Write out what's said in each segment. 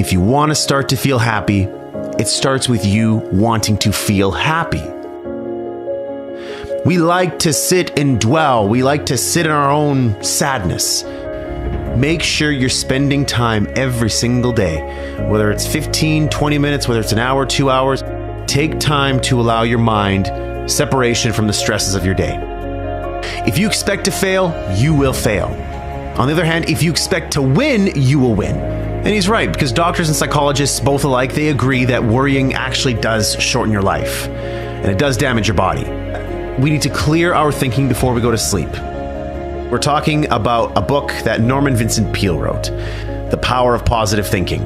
If you want to start to feel happy, it starts with you wanting to feel happy. We like to sit and dwell. We like to sit in our own sadness. Make sure you're spending time every single day, whether it's 15, 20 minutes, whether it's an hour, 2 hours. Take time to allow your mind separation from the stresses of your day. If you expect to fail, you will fail. On the other hand, if you expect to win, you will win. And he's right, because doctors and psychologists, both alike, they agree that worrying actually does shorten your life, and it does damage your body. We need to clear our thinking before we go to sleep. We're talking about a book that Norman Vincent Peale wrote, The Power of Positive Thinking.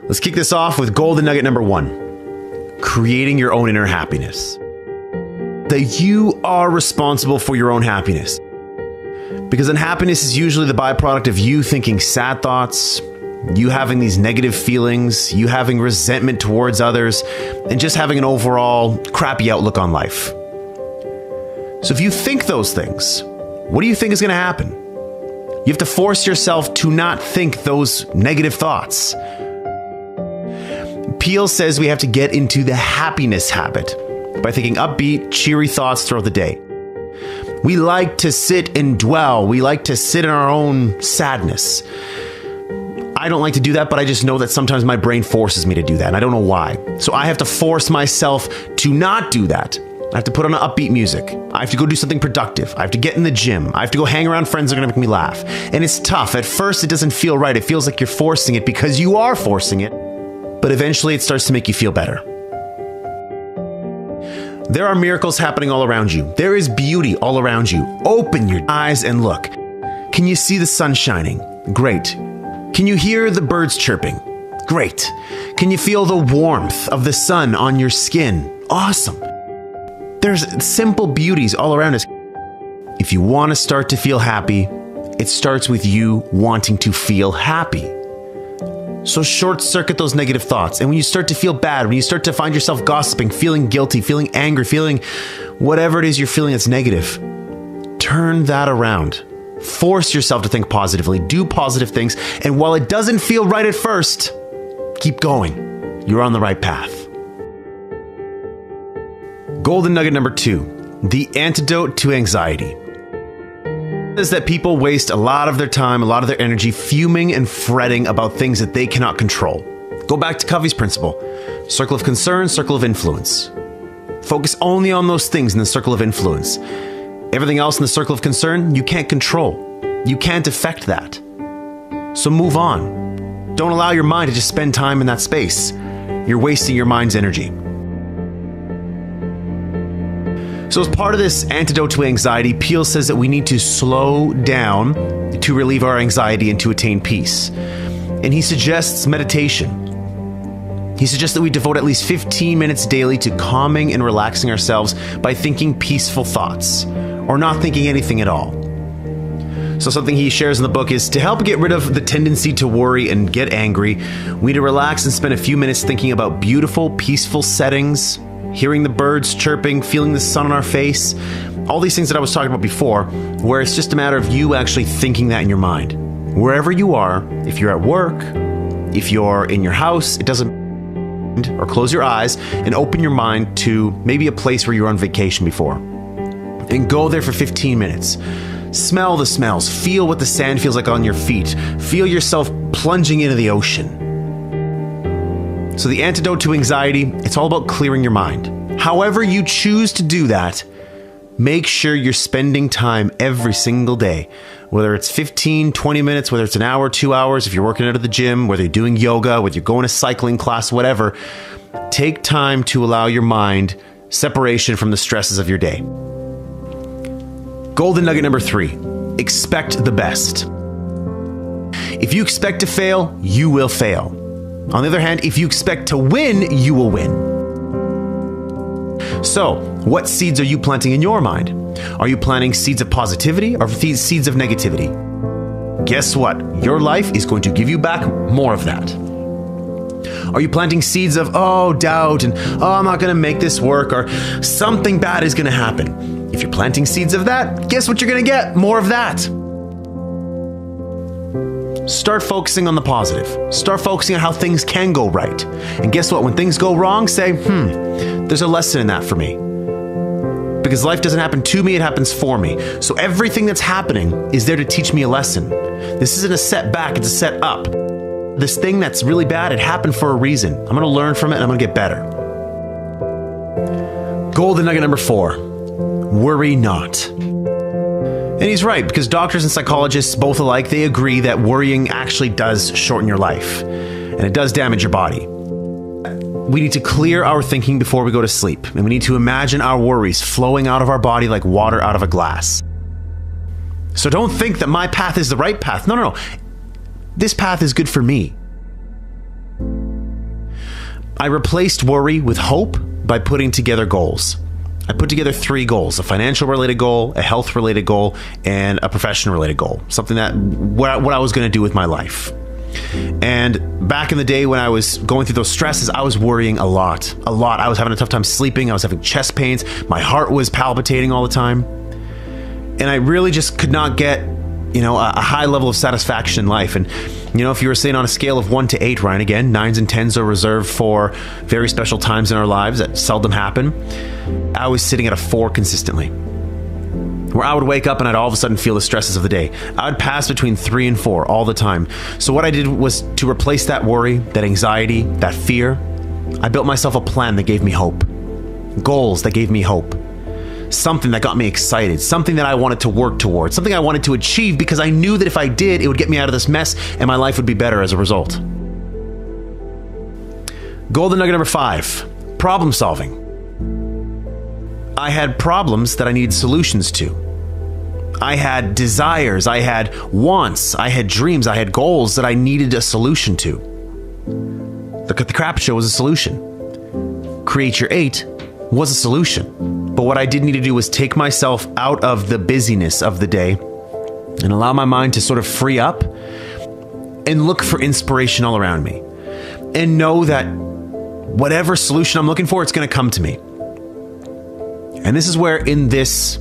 Let's kick this off with golden nugget number 1, creating your own inner happiness. That you are responsible for your own happiness. Because unhappiness is usually the byproduct of you thinking sad thoughts, you having these negative feelings, you having resentment towards others, and just having an overall crappy outlook on life. So if you think those things, what do you think is going to happen? You have to force yourself to not think those negative thoughts. Peale says we have to get into the happiness habit by thinking upbeat, cheery thoughts throughout the day. We like to sit and dwell. We like to sit in our own sadness. I don't like to do that, but I just know that sometimes my brain forces me to do that, and I don't know why. So I have to force myself to not do that. I have to put on upbeat music. I have to go do something productive. I have to get in the gym. I have to go hang around friends that are going to make me laugh. And it's tough. At first, it doesn't feel right. It feels like you're forcing it because you are forcing it. But eventually, it starts to make you feel better. There are miracles happening all around you. There is beauty all around you. Open your eyes and look. Can you see the sun shining? Great. Can you hear the birds chirping? Great. Can you feel the warmth of the sun on your skin? Awesome. There's simple beauties all around us. If you want to start to feel happy, it starts with you wanting to feel happy. So short circuit those negative thoughts. And when you start to feel bad, when you start to find yourself gossiping, feeling guilty, feeling angry, feeling whatever it is you're feeling that's negative, turn that around. Force yourself to think positively, do positive things. And while it doesn't feel right at first, keep going. You're on the right path. Golden nugget number 2, the antidote to anxiety. Is that people waste a lot of their time, a lot of their energy fuming and fretting about things that they cannot control. Go back to Covey's principle. Circle of concern, circle of influence. Focus only on those things in the circle of influence. Everything else in the circle of concern, you can't control. You can't affect that. So move on. Don't allow your mind to just spend time in that space. You're wasting your mind's energy. So as part of this antidote to anxiety, Peale says that we need to slow down to relieve our anxiety and to attain peace. And he suggests meditation. He suggests that we devote at least 15 minutes daily to calming and relaxing ourselves by thinking peaceful thoughts, or not thinking anything at all. So something he shares in the book is to help get rid of the tendency to worry and get angry, we need to relax and spend a few minutes thinking about beautiful, peaceful settings, hearing the birds chirping, feeling the sun on our face, all these things that I was talking about before, where it's just a matter of you actually thinking that in your mind. Wherever you are, if you're at work, if you're in your house, it doesn't, or close your eyes and open your mind to maybe a place where you were on vacation before. And go there for 15 minutes. Smell the smells, feel what the sand feels like on your feet, feel yourself plunging into the ocean. So the antidote to anxiety, it's all about clearing your mind. However you choose to do that, make sure you're spending time every single day. Whether it's 15, 20 minutes, whether it's an hour, 2 hours, if you're working out at the gym, whether you're doing yoga, whether you're going to cycling class, whatever, take time to allow your mind separation from the stresses of your day. Golden nugget number 3, expect the best. If you expect to fail, you will fail. On the other hand, if you expect to win, you will win. So, what seeds are you planting in your mind? Are you planting seeds of positivity or seeds of negativity? Guess what? Your life is going to give you back more of that. Are you planting seeds of, doubt and, I'm not going to make this work, or something bad is going to happen? If you're planting seeds of that, guess what you're going to get? More of that. Start focusing on the positive. Start focusing on how things can go right. And guess what? When things go wrong, say, there's a lesson in that for me. Because life doesn't happen to me, it happens for me. So everything that's happening is there to teach me a lesson. This isn't a setback, it's a set up. This thing that's really bad, it happened for a reason. I'm going to learn from it and I'm going to get better. Golden nugget number 4, worry not. And he's right, because doctors and psychologists, both alike, they agree that worrying actually does shorten your life. And it does damage your body. We need to clear our thinking before we go to sleep. And we need to imagine our worries flowing out of our body like water out of a glass. So don't think that my path is the right path. No. This path is good for me. I replaced worry with hope by putting together goals. I put together 3 goals: a financial related goal, a health related goal, and a professional related goal. Something that what I was going to do with my life. And back in the day when I was going through those stresses, I was worrying a lot. I was having a tough time sleeping. I was having chest pains. My heart was palpitating all the time. And I really just could not get, a high level of satisfaction in life. And, if you were saying on a scale of 1 to 8, Ryan, again, 9s and 10s are reserved for very special times in our lives that seldom happen. I was sitting at a 4 consistently, where I would wake up and I'd all of a sudden feel the stresses of the day. I would pass between 3 and 4 all the time. So what I did was to replace that worry, that anxiety, that fear. I built myself a plan that gave me hope. Goals that gave me hope. Something that got me excited. Something that I wanted to work towards. Something I wanted to achieve because I knew that if I did, it would get me out of this mess and my life would be better as a result. Golden nugget number 5, problem solving. I had problems that I needed solutions to. I had desires, I had wants, I had dreams, I had goals that I needed a solution to. The Crap Show was a solution. Create Your 8 was a solution. But what I did need to do was take myself out of the busyness of the day and allow my mind to sort of free up and look for inspiration all around me. And know that whatever solution I'm looking for, it's going to come to me. And this is where in this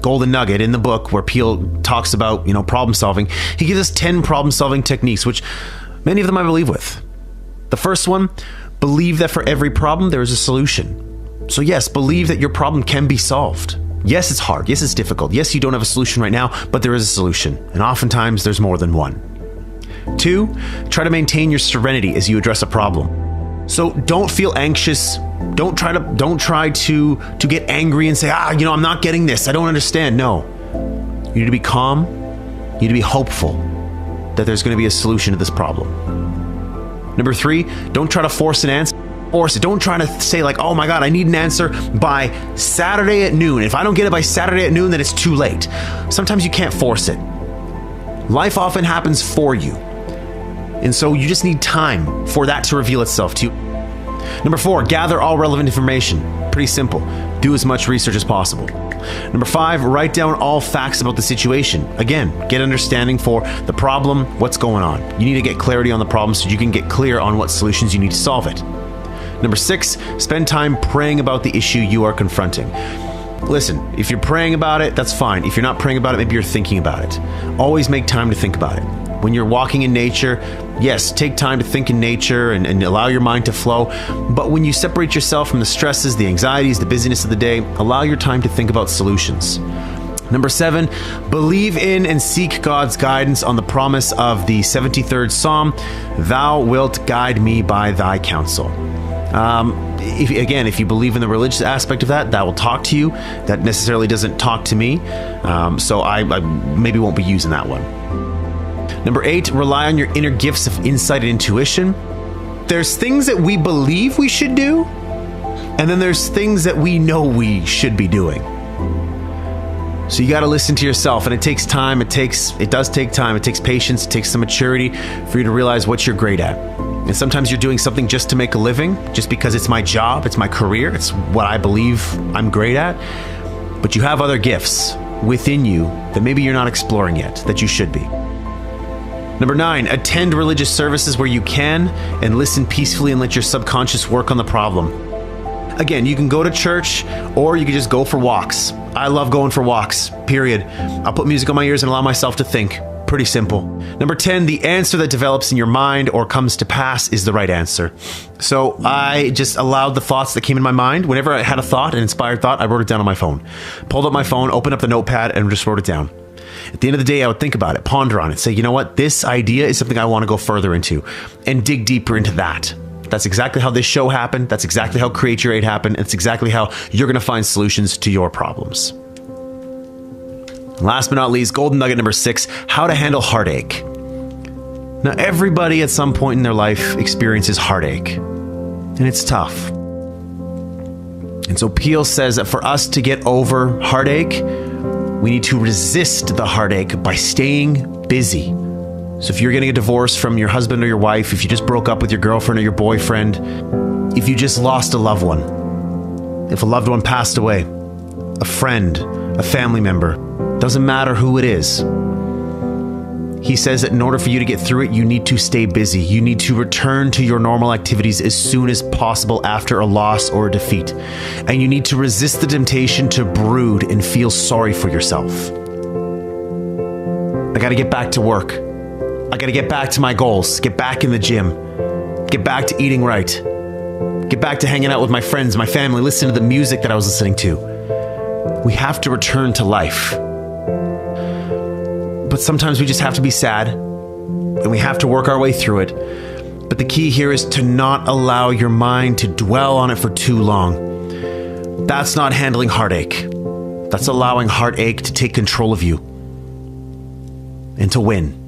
golden nugget in the book where Peel talks about, problem solving, he gives us 10 problem solving techniques, which many of them I believe with. The first one, believe that for every problem there is a solution. So yes, believe that your problem can be solved. Yes, it's hard. Yes, it's difficult. Yes, you don't have a solution right now, but there is a solution. And oftentimes there's more than one. 2, try to maintain your serenity as you address a problem. So don't feel anxious. Don't try to get angry and say, I'm not getting this. I don't understand. No. You need to be calm. You need to be hopeful that there's going to be a solution to this problem. Number 3, don't try to force an answer. Don't try to say oh my God, I need an answer by Saturday at noon. If I don't get it by Saturday at noon, then it's too late. Sometimes you can't force it. Life often happens for you. And so you just need time for that to reveal itself to you. Number 4, gather all relevant information. Pretty simple. Do as much research as possible. Number 5, write down all facts about the situation. Again, get understanding for the problem, what's going on. You need to get clarity on the problem so you can get clear on what solutions you need to solve it. Number 6, spend time praying about the issue you are confronting. Listen, if you're praying about it, that's fine. If you're not praying about it, maybe you're thinking about it. Always make time to think about it. When you're walking in nature, yes, take time to think in nature and allow your mind to flow. But when you separate yourself from the stresses, the anxieties, the busyness of the day, allow your time to think about solutions. Number 7, believe in and seek God's guidance on the promise of the 73rd Psalm, "Thou wilt guide me by thy counsel." If you believe in the religious aspect of that will talk to you. That necessarily doesn't talk to me. So I maybe won't be using that one. Number 8, rely on your inner gifts of insight and intuition. There's things that we believe we should do, and then there's things that we know we should be doing. So you got to listen to yourself, and it takes time. It does take time. It takes patience. It takes some maturity for you to realize what you're great at. And sometimes you're doing something just to make a living, just because it's my job, it's my career, it's what I believe I'm great at. But you have other gifts within you that maybe you're not exploring yet, that you should be. Number 9, attend religious services where you can and listen peacefully and let your subconscious work on the problem. Again, you can go to church or you can just go for walks. I love going for walks, period. I'll put music on my ears and allow myself to think. Pretty simple. Number 10, the answer that develops in your mind or comes to pass is the right answer. So I just allowed the thoughts that came in my mind. Whenever I had a thought, an inspired thought, I wrote it down on my phone. Pulled up my phone, opened up the notepad, and just wrote it down. At the end of the day, I would think about it, ponder on it, say, you know what, this idea is something I want to go further into and dig deeper into that. That's exactly how this show happened. That's exactly how Create Your 8 happened. It's exactly how you're going to find solutions to your problems. Last but not least, golden nugget number 6, how to handle heartache. Now, everybody at some point in their life experiences heartache, and it's tough. And so Peel says that for us to get over heartache, we need to resist the heartache by staying busy. So if you're getting a divorce from your husband or your wife, if you just broke up with your girlfriend or your boyfriend, if you just lost a loved one, if a loved one passed away, a friend, a family member, doesn't matter who it is. He says that in order for you to get through it, you need to stay busy. You need to return to your normal activities as soon as possible after a loss or a defeat. And you need to resist the temptation to brood and feel sorry for yourself. I got to get back to work. I got to get back to my goals, get back in the gym, get back to eating right, get back to hanging out with my friends, my family, listening to the music that I was listening to. We have to return to life. But sometimes we just have to be sad and we have to work our way through it. But the key here is to not allow your mind to dwell on it for too long. That's not handling heartache. That's allowing heartache to take control of you and to win.